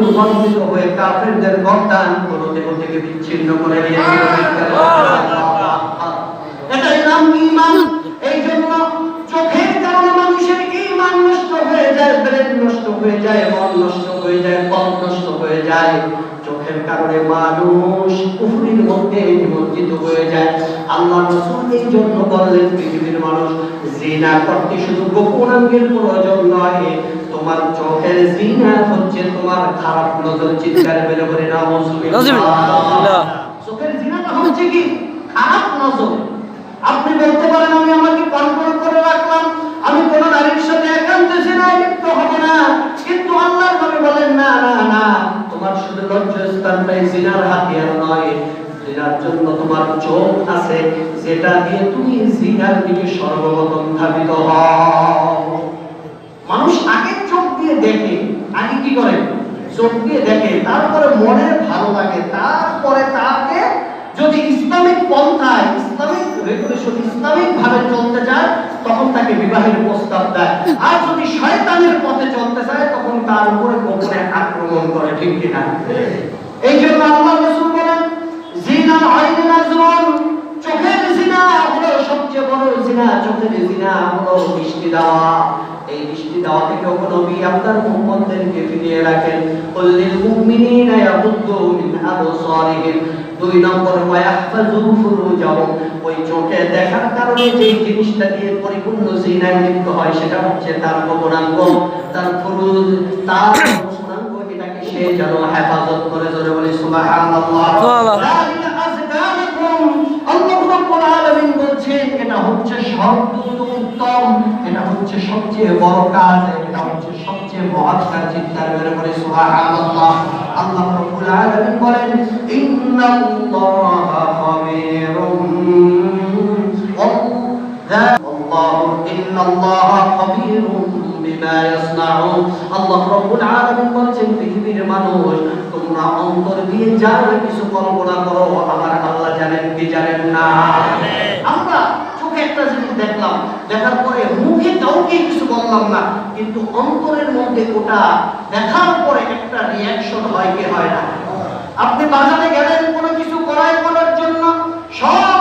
রূপান্তরিত হয়ে কাফেরদের গর্দান দেহ থেকে বিচ্ছিন্ন করে দিয়েছিল। এটাই নাম ঈমান। এই জন্য চোখের কারণে মানুষের ঈমান নষ্ট হয়ে যায়, ব্রেন নষ্ট হয়ে যায়, মন নষ্ট হয়ে যায়, কল্প নষ্ট হয়ে যায়। চোখের কারণে মানুষ কুফরির মধ্যে নিমজ্জিত হয়ে যায়। আল্লাহ রাসূল এই জন্য বললেন, পৃথিবীর মানুষ জিনা করতে শুধু গোপনাঙ্গের প্রয়োজন নয়, তোমার চোখের জিনা হচ্ছে তোমার খারাপ নজর। চিৎকার মেরে বলে নাউযুবিল্লাহ। চোখের জিনাটা হচ্ছে কি? খারাপ নজর। আপনি বলতে পারেন আমি আমাকে কন্ট্রোল করে রাখলাম, আমি কোন নারীর সাথে একান্ত জিনায় লিপ্ত হব না, কিন্তু আল্লাহর নবী বলেন না না না, তোমার শুধু লজ্জাস্থানটাই জিনার হাতিয়ার নয়, জিনার জন্য তোমার চোখ আছে, যেটা দিয়ে তুমি জিনার দিকে সর্বপ্রথম ধাবিত হও। মানুষ আগে চোখ দিয়ে দেখে, আগে কি করে? চোখ দিয়ে দেখে, তারপরে মনে ভালো লাগে, তারপরে তাকে যদি ইসলামিক পন্থায়, ইসলামিক রেগুলেশন, ইসলামিক ভাবে চলতে চায়, তখন তাকে বিবাহের প্রস্তাব দেয়। আর যদি শয়তানের পথে চলতে চায়, তখন তার উপরে গোপনে আক্রমণ করে। ঠিক কিনা? এই জন্য আল্লাহ রাসূল বলেন, জিনা আইন নাজরুন, চোখের জিনা হলো সবচেয়ে বড় জিনা। চোখের জিনা হলো দৃষ্টি দেওয়া। এই দৃষ্টি দেওয়া থেকে নবী আপনার মুমিনদেরকে ফিরিয়ে রাখেন। কুল্লিল মুমিনিনা ইয়াগুদ্দু মিন আবসারিহিম। 2 নম্বর ওয়াহফাযু ফুরুজাহুম। ওই চোখে দেখার কারণে যে জিনিসটা দিয়ে পরিপূর্ণ জিনায় লিপ্ত হয়, সেটা হচ্ছে তার গোপনাঙ্গ, তার ফুরুজ, তার গোপনাঙ্গ। এটাকে সে যেন হেফাজত করে। জোরে বলি সুবহানাল্লাহ। যালিকা আযকারুকুম। আল্লাহ রাব্বুল আলামিন বলছেন, এটা হচ্ছে সর্বোত্তম উত্তম, এটা হচ্ছে সবচেয়ে বড় কাজ, এটা হচ্ছে সবচেয়ে মহৎ কাজ। চিন্তার করে বলি সুবহানাল্লাহ। আল্লাহ রাব্বুল আলামিন বলেন, ইন্নাল্লাহা খাবীরুম ইন্নাল্লাহা খাবীরুম বিমা ইয়াসনাউন। আল্লাহ রাব্বুল আলামিন বলেন, পৃথিবীর মানুষ, তোমরা অন্তর দিয়ে যা কিছু কল্পনা করো, আমার আল্লাহ জানেন কি জানেন না? আমরা চোখে একটা জিনিস দেখলাম, দেখার পরে মুখে কাউকে কিছু বললাম না, কিন্তু অন্তরের মধ্যে ওটা দেখার পরে একটা রিঅ্যাকশন হয় কি হয় না? আপনি বাজারে গেলেন কোনো কিছু ক্রয় করার জন্য, সব